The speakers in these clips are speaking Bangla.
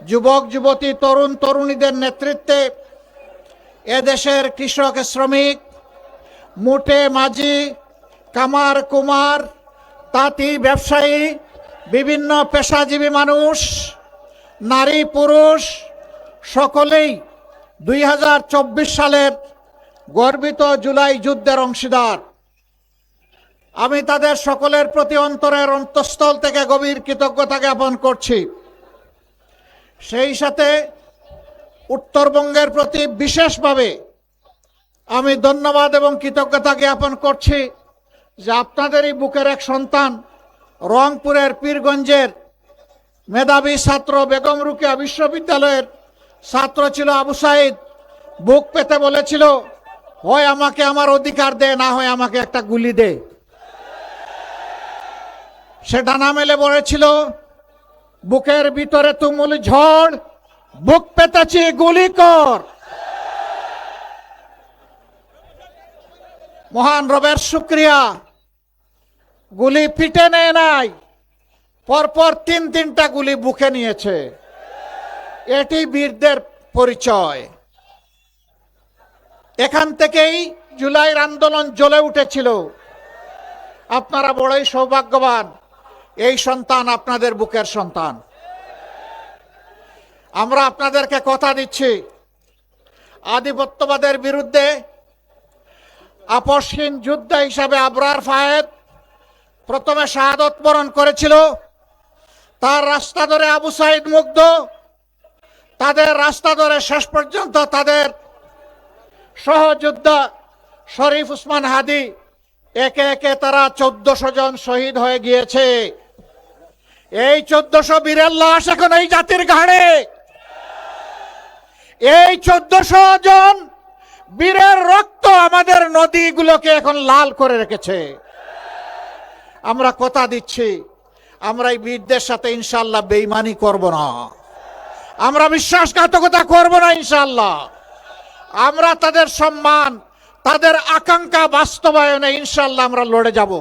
যুবক যুবতী তরুণ তরুণীদের নেতৃত্বে এদেশের কৃষক শ্রমিক, মুটে মাঝি, কামার কুমার, তাঁতি ব্যবসায়ী, বিভিন্ন পেশাজীবী মানুষ, নারী পুরুষ সকলেই 2024 সালের গর্বিত জুলাই যুদ্ধের অংশীদার। আমি তাদের সকলের প্রতি অন্তরের অন্তঃস্থল থেকে গভীর কৃতজ্ঞতা জ্ঞাপন করছি। সেই সাথে উত্তরবঙ্গের প্রতি বিশেষভাবে আমি ধন্যবাদ এবং কৃতজ্ঞতা জ্ঞাপন করছি যে আপনাদেরই বুকের এক সন্তান রংপুরের পীরগঞ্জের মেধাবী ছাত্র বেগম রোকেয়া বিশ্ববিদ্যালয়ের ছাত্র ছিল আবু সাইদ, বুক পেতে বলেছিল, হয় আমাকে আমার অধিকার দে, না হয় আমাকে একটা গুলি দে। সে ডানা মেলে বলেছিল, বুকের ভিতরে তুমুল ঝড়, বুক পেতেছি, গুলি কর। মহান রবের শুকরিয়া, গুলি পিঠে নেয় নাই, পরপর তিনটা গুলি বুকে নিয়েছে। এটি বীরদের পরিচয়। এখান থেকেই জুলাইয়ের আন্দোলন জ্বলে উঠেছিল। আপনারা বড়ই সৌভাগ্যবান, এই সন্তান আপনাদের বুকের সন্তান। আমরা আপনাদেরকে কথা দিচ্ছি, আধিপত্যবাদের বিরুদ্ধে আপসহীন যুদ্ধ হিসাবে আবরার ফায়েদ প্রথমে শাহাদত বরণ করেছিল। তার রাস্তা ধরে আবু সাইদ মুগ্ধ, তাদের রাস্তা ধরে শেষ পর্যন্ত তাদের সহযোদ্ধা শরীফ উসমান হাদি, একে একে তারা 1400 জন শহীদ হয়ে গিয়েছে। এই 1400 বীরের লাশ এখন এই জাতির ঘাড়ে। এই 1400 জন বীরের রক্ত আমাদের নদীগুলোকে এখন লাল করে রেখেছে। আমরা কথা দিচ্ছি, আমরা এই বীরদের সাথে ইনশাআল্লাহ বেঈমানি করব না, আমরা বিশ্বাসঘাতকতা করব না ইনশাআল্লাহ। আমরা তাদের সম্মান, তাদের আকাঙ্ক্ষা বাস্তবায়নে ইনশাআল্লাহ আমরা লড়ে যাব।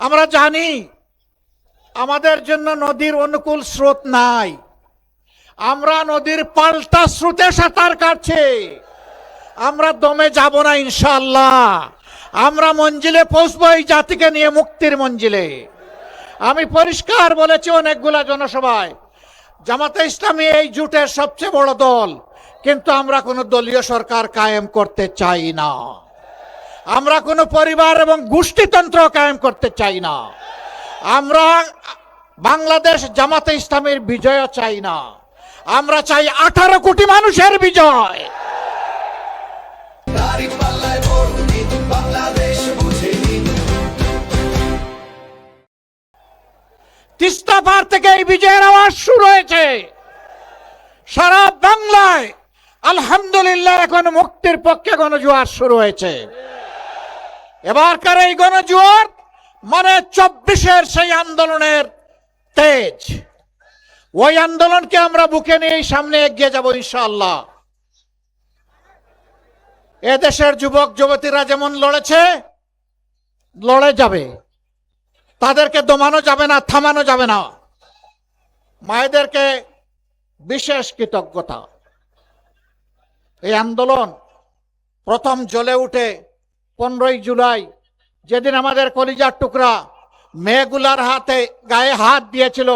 আমরা জানি আমাদের জন্য নদীর অনুকূল স্রোত নাই, আমরা নদীর পাল্টা স্রোতে সাঁতার কাটছি। আমরা দমে যাব না ইনশাআল্লাহ। আমরা মঞ্জিলে পৌঁছবো এই জাতিকে নিয়ে, মুক্তির মঞ্জিলে। আমি পরিষ্কার বলেছি অনেকগুলা জনসভায়, জামাতে ইসলামী এই জোটের সবচেয়ে বড় দল, কিন্তু আমরা কোনো দলীয় সরকার কায়েম করতে চাই না। আমরা কোনো পরিবার এবং গোষ্ঠীতন্ত্র কায়েম করতে চাই না। আমরা বাংলাদেশ জামাতে ইসলামীর বিজয় চাই না, আমরা চাই 18 কোটি মানুষের বিজয়। তিস্তা পার থেকে এই বিজয়ের আওয়াজ শুরু হয়েছে। সারা বাংলায় আলহামদুলিল্লাহ এখন মুক্তির পক্ষে গণজোয়ার শুরু হয়েছে। এবারকার এই গণজোয়ার মানে 24-এর সেই আন্দোলনের তেজ। ওই আন্দোলনকে আমরা বুকে নিয়ে সামনে এগিয়ে যাব ইনশাআল্লাহ। এদেশের যুবক যুবতীরা যেমন লড়েছে, লড়ে যাবে, তাদেরকে দমানো যাবে না, থামানো যাবে না। মায়েদেরকে বিশেষ কৃতজ্ঞতা। এই আন্দোলন প্রথম জ্বলে উঠে 15ই জুলাই, যেদিন আমাদের কলিজার টুকরা মেয়েগুলার হাতে গায়ে হাত দিয়েছিল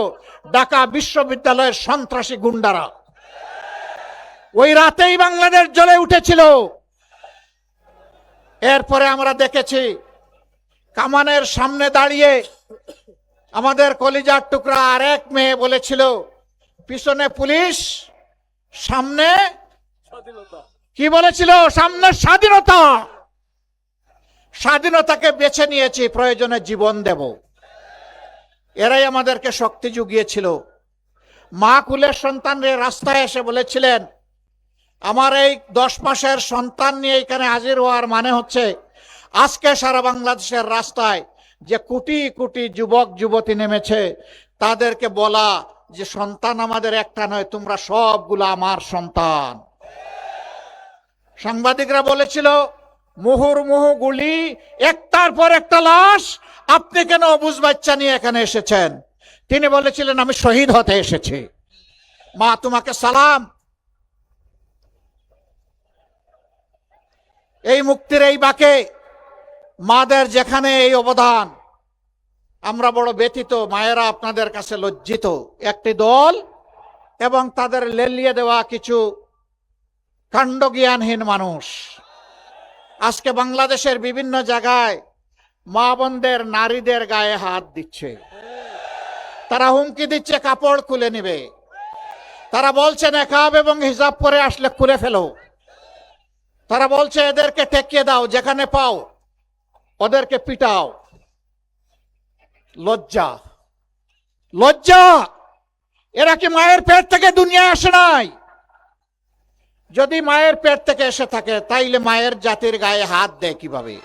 ঢাকা বিশ্ববিদ্যালয়ের সন্ত্রাসী গুন্ডারা। ওই রাতেই বাংলাদেশ জ্বলে উঠেছিল। এরপরে আমরা দেখেছি কামানের সামনে দাঁড়িয়ে আমাদের কলিজার টুকরা আরেক মেয়ে বলেছিল, পিছনে পুলিশ, সামনে কি বলেছিল? সামনে স্বাধীনতা। স্বাধীনতাকে বেছে নিয়েছি, প্রয়োজনে জীবন দেব। এরাই আমাদেরকে শক্তি জুগিয়েছিল। মা কুলের সন্তানরা রাস্তায় এসে বলেছিলেন, আমার এই 10 মাসের সন্তান নিয়ে এখানে হাজির হওয়ার মানে হচ্ছে আজকে সারা বাংলাদেশের রাস্তায় যে কোটি কোটি যুবক যুবতী নেমেছে, তাদেরকে বলা যে সন্তান আমাদের একটা নয়, তোমরা সবগুলো আমার সন্তান। সাংবাদিকরা বলেছিল, মুহুর্মুহু গুলি, একটার পর একটা লাশ, আপনি কেন অবুঝ বাচ্চা নিয়ে এখানে এসেছেন? তিনি বলেছিলেন, আমি শহীদ হতে এসেছি। মা তোমাকে সালাম। এই মুক্তির এই বাঁকে মাদের যেখানে এই অবদান, আমরা বড় ব্যথিত মায়েরা, আপনাদের কাছে লজ্জিত। একটি দল এবং তাদের লেলিয়ে দেওয়া কিছু কাণ্ডজ্ঞানহীন মানুষ আজকে বাংলাদেশের বিভিন্ন জায়গায় মা বোনদের, নারীদের গায়ে হাত দিচ্ছে। তারা হুমকি দিচ্ছে কাপড় খুলে নিবে। তারা বলছে নেকাব এবং হিজাব পরে আসলে খুলে ফেলো। তারা বলছে এদেরকে ঠেকিয়ে দাও, যেখানে পাও ওদেরকে পিটাও। লজ্জা, লজ্জা! এরা কি মায়ের পেট থেকে দুনিয়ায় আসে নাই? যদি মায়ের পেট থেকে এসে থাকে তাইলে মায়ের জাতির গায়ে হাত দেয় কিভাবে?